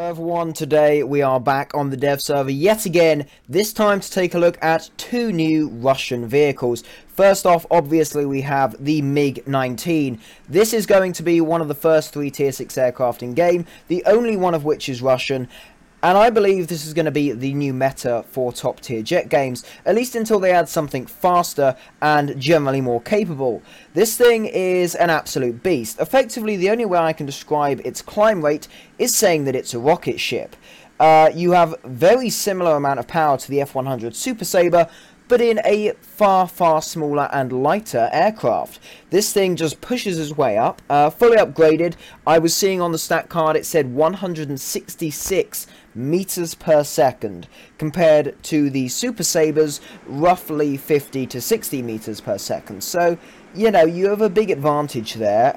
Hello everyone, today we are back on the dev server yet again, this time to take a look at two new Russian vehicles. First off, obviously we have the MiG-19. This is going to be one of the first 3 tier 6 aircraft in game, the only one of which is Russian. And I believe this is going to be the new meta for top tier jet games, at least until they add something faster and generally more capable. This thing is an absolute beast. Effectively, the only way I can describe its climb rate is saying that it's a rocket ship. You have very similar amount of power to the F-100 Super Sabre, but in a far smaller and lighter aircraft. This thing just pushes its way up, fully upgraded. I was seeing on the stat card it said 166 meters per second, compared to the Super Sabres, roughly 50 to 60 meters per second. So, you know, you have a big advantage there.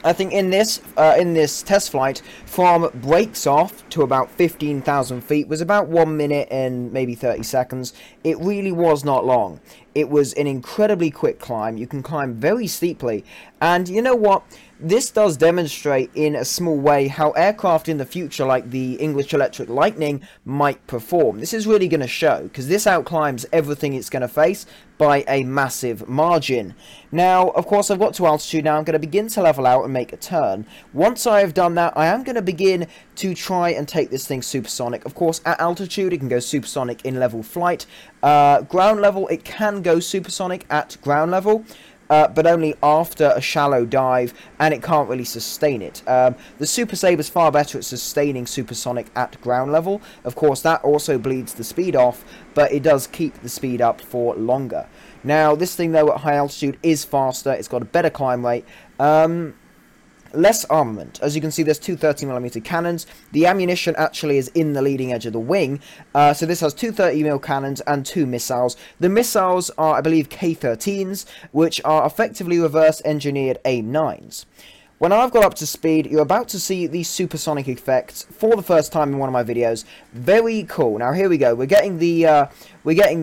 I think in this test flight, from brakes off to about 15,000 feet was about 1 minute and maybe 30 seconds. It really was not long. It was an incredibly quick climb. You can climb very steeply. And you know what? This does demonstrate in a small way how aircraft in the future like the English Electric Lightning might perform. This is really going to show, because this outclimbs everything it's going to face by a massive margin. Now, of course, I've got to altitude now. I'm going to begin to level out and make a turn. Once I have done that, I am going to begin to try and take this thing supersonic. Of course, at altitude, it can go supersonic in level flight. Ground level, it can go supersonic at ground level. But only after a shallow dive, and it can't really sustain it. The Super Sabre is far better at sustaining supersonic at ground level. Of course, that also bleeds the speed off, but it does keep the speed up for longer. Now, this thing, though, at high altitude is faster. It's got a better climb rate. Less armament. As you can see, there's two 30mm cannons. The ammunition actually is in the leading edge of the wing. So this has two 30mm cannons and 2 missiles. The missiles are, I believe, K-13s, which are effectively reverse-engineered AIM-9s. When I've got up to speed, you're about to see these supersonic effects for the first time in one of my videos. Very cool. Now here we go. We're getting the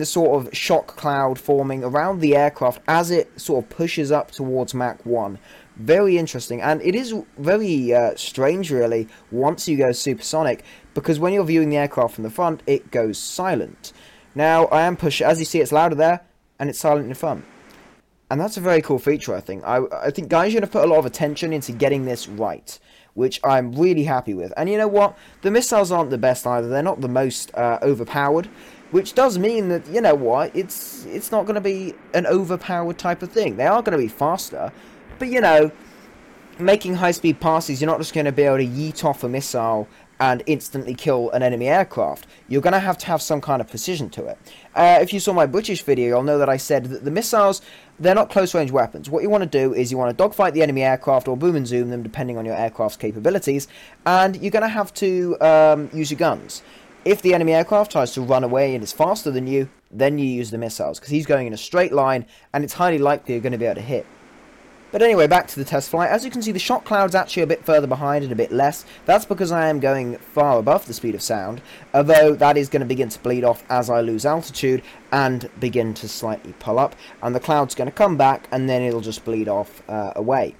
sort of shock cloud forming around the aircraft as it sort of pushes up towards Mach 1. Very interesting, and it is very strange, really, once you go supersonic, because when you're viewing the aircraft from the front, it goes silent. Now, I am pushing, as you see, it's louder there, and it's silent in front. And that's a very cool feature, I think. I think guys are going to put a lot of attention into getting this right, which I'm really happy with. And you know what? The missiles aren't the best either. They're not the most overpowered, which does mean that, you know what, it's not going to be an overpowered type of thing. They are going to be faster. But, you know, making high-speed passes, you're not just going to be able to yeet off a missile and instantly kill an enemy aircraft. You're going to have some kind of precision to it. If you saw my British video, you'll know that I said that the missiles, they're not close-range weapons. What you want to do is you want to dogfight the enemy aircraft or boom and zoom them, depending on your aircraft's capabilities, and you're going to have to use your guns. If the enemy aircraft tries to run away and is faster than you, then you use the missiles, because he's going in a straight line, and it's highly likely you're going to be able to hit. But anyway, back to the test flight. As you can see, the shock cloud's actually a bit further behind and a bit less. That's because I am going far above the speed of sound, although that is going to begin to bleed off as I lose altitude and begin to slightly pull up. And the cloud's going to come back, and then it'll just bleed off away.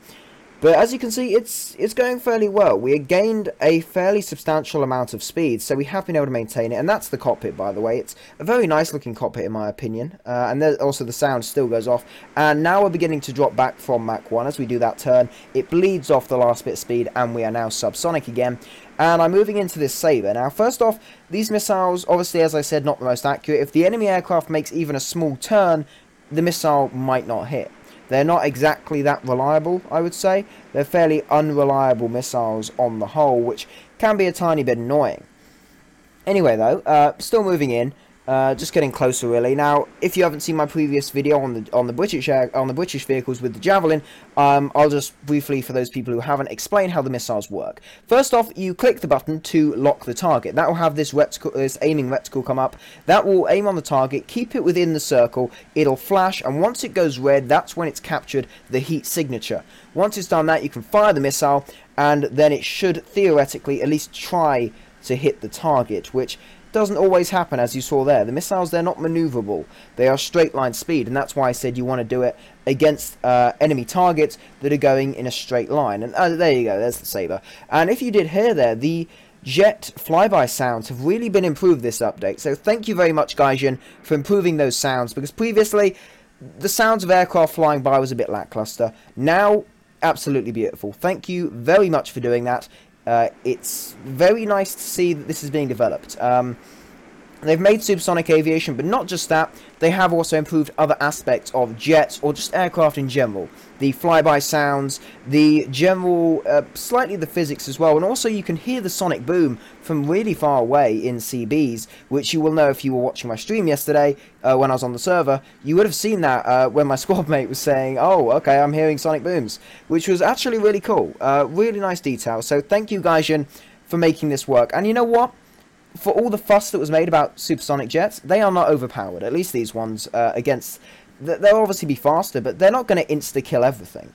But as you can see, it's going fairly well. We gained a fairly substantial amount of speed, so we have been able to maintain it. And that's the cockpit, by the way. It's a very nice looking cockpit, in my opinion. And also the sound still goes off. And now we're beginning to drop back from Mach 1 as we do that turn. It bleeds off the last bit of speed, and we are now subsonic again. And I'm moving into this Sabre. Now, first off, these missiles, obviously, as I said, not the most accurate. If the enemy aircraft makes even a small turn, the missile might not hit. They're not exactly that reliable, I would say. They're fairly unreliable missiles on the whole, which can be a tiny bit annoying. Anyway, though, still moving in. Just getting closer, really. Now, if you haven't seen my previous video on the British vehicles with the Javelin, I'll just briefly, for those people who haven't, explain how the missiles work. First off, you click the button to lock the target. That will have this aiming reticle come up. That will aim on the target, keep it within the circle. It'll flash, and once it goes red, that's when it's captured the heat signature. Once it's done that, you can fire the missile, and then it should theoretically at least try to hit the target, which doesn't always happen, as you saw there. The missiles, they're not maneuverable. They are straight line speed, and that's why I said you want to do it against enemy targets that are going in a straight line. And there you go, there's the Sabre. And if you did hear there, the jet flyby sounds have really been improved this update. So thank you very much, Gaijin, for improving those sounds, because previously the sounds of aircraft flying by was a bit lackluster. Now, absolutely beautiful. Thank you very much for doing that. It's very nice to see that this is being developed. They've made supersonic aviation, but not just that, they have also improved other aspects of jets, or just aircraft in general. The flyby sounds, the general, slightly the physics as well, and also you can hear the sonic boom from really far away in CBs, which you will know if you were watching my stream yesterday, when I was on the server. You would have seen that when my squad mate was saying, oh, okay, I'm hearing sonic booms, which was actually really cool. Really nice detail, so thank you, Gaijin, for making this work. And you know what? For all the fuss that was made about supersonic jets, they are not overpowered. At least these ones, against... They'll obviously be faster, but they're not going to insta-kill everything.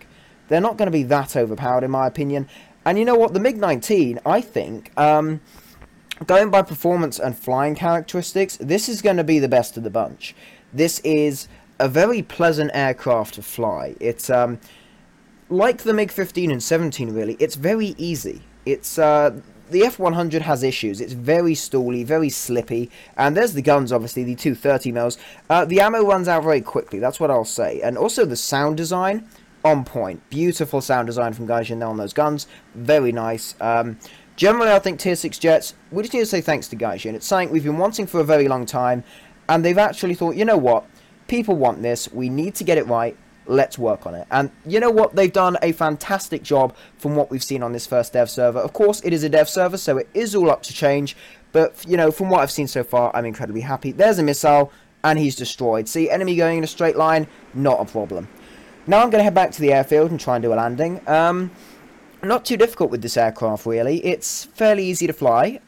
They're not going to be that overpowered, in my opinion. And you know what? The MiG-19, I think, going by performance and flying characteristics, this is going to be the best of the bunch. This is a very pleasant aircraft to fly. It's, like the MiG-15 and 17, really. It's very easy. It's, the F-100 has issues. It's very stally, very slippy, and there's the guns, obviously, the 230mm. The ammo runs out very quickly, that's what I'll say. And also the sound design, on point. Beautiful sound design from Gaijin there on those guns. Very nice. Generally, I think Tier 6 jets, we just need to say thanks to Gaijin. It's something we've been wanting for a very long time, and they've actually thought, you know what, people want this, we need to get it right, let's work on it. And you know what? They've done a fantastic job from what we've seen on this first dev server. Of course, it is a dev server, so it is all up to change. But, you know, from what I've seen so far, I'm incredibly happy. There's a missile, and he's destroyed. See, enemy going in a straight line, not a problem. Now I'm going to head back to the airfield and try and do a landing. Not too difficult with this aircraft, really. It's fairly easy to fly.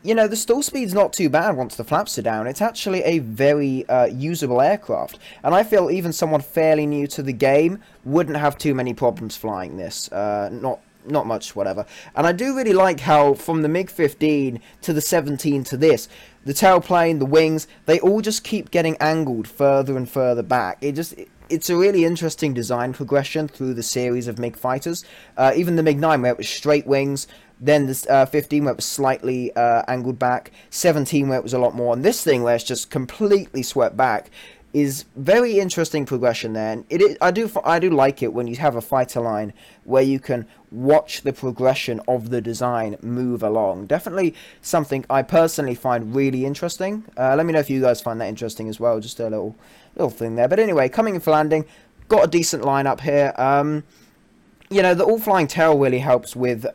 You know, the stall speed's not too bad once the flaps are down. It's actually a very usable aircraft. And I feel even someone fairly new to the game wouldn't have too many problems flying this. Not much, whatever. And I do really like how from the MiG-15 to the 17 to this, the tailplane, the wings, they all just keep getting angled further and further back. It's a really interesting design progression through the series of MiG fighters. Even the MiG-9 where it was straight wings, then the 15 where it was slightly angled back, 17 where it was a lot more, and this thing where it's just completely swept back is very interesting progression there. And I do like it when you have a fighter line where you can watch the progression of the design move along. Definitely something I personally find really interesting. Let me know if you guys find that interesting as well. Just a little thing there. But anyway, coming in for landing, got a decent lineup here. You know, the all-flying tail really helps with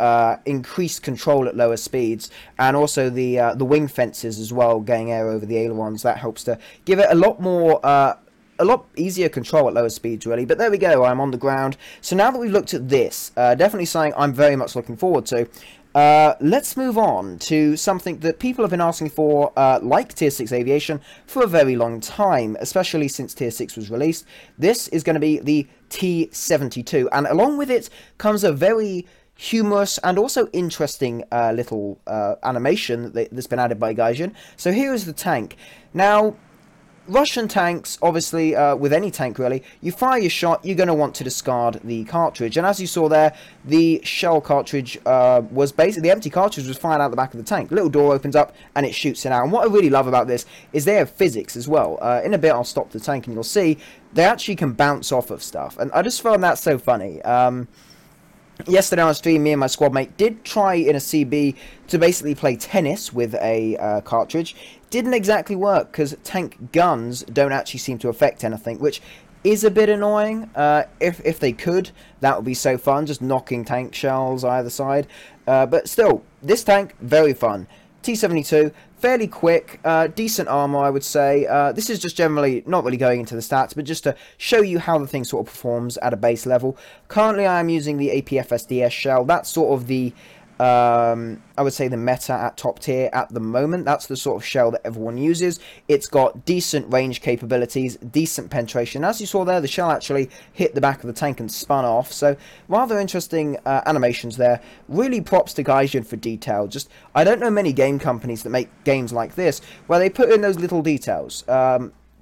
increased control at lower speeds, and also the wing fences as well, getting air over the ailerons. That helps to give it a lot more, a lot easier control at lower speeds, really. But there we go, I'm on the ground. So now that we've looked at this, definitely something I'm very much looking forward to. Let's move on to something that people have been asking for, like Tier 6 Aviation, for a very long time, especially since Tier 6 was released. This is going to be the T-72, and along with it comes a very humorous and also interesting little animation that's been added by Gaijin. So here is the tank. Now, Russian tanks, obviously, with any tank really, you fire your shot, you're going to want to discard the cartridge. And as you saw there, the shell cartridge was basically, the empty cartridge was fired out the back of the tank. Little door opens up and it shoots it out. And what I really love about this is they have physics as well. In a bit, I'll stop the tank and you'll see they actually can bounce off of stuff. And I just found that so funny. Yesterday on stream, me and my squad mate did try in a CB to basically play tennis with a cartridge. Didn't exactly work because tank guns don't actually seem to affect anything, which is a bit annoying. If they could, that would be so fun, just knocking tank shells either side. But still, this tank, very fun. T-72, fairly quick, decent armor, I would say. This is just generally not really going into the stats, but just to show you how the thing sort of performs at a base level. Currently, I am using the APFSDS shell. That's sort of the, I would say, the meta at top tier at the moment. That's the sort of shell that everyone uses. It's got decent range capabilities, decent penetration. As you saw there, the shell actually hit the back of the tank and spun off. So rather interesting animations there. Really props to Gaijin for detail. Just, I don't know many game companies that make games like this where they put in those little details.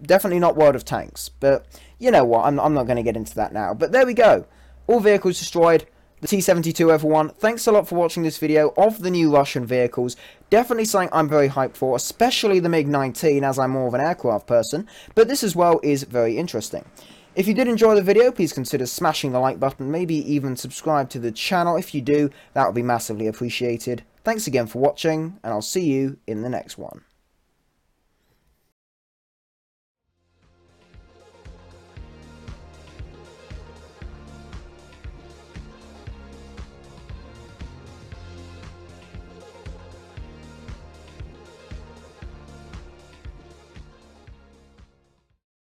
Definitely not World of Tanks, but you know what, I'm not going to get into that now. But there we go. All vehicles destroyed. the T-72 everyone. Thanks a lot for watching this video of the new Russian vehicles. Definitely something I'm very hyped for, especially the MiG-19 as I'm more of an aircraft person, but this as well is very interesting. If you did enjoy the video, please consider smashing the like button, maybe even subscribe to the channel. If you do, that would be massively appreciated. Thanks again for watching, and I'll see you in the next one.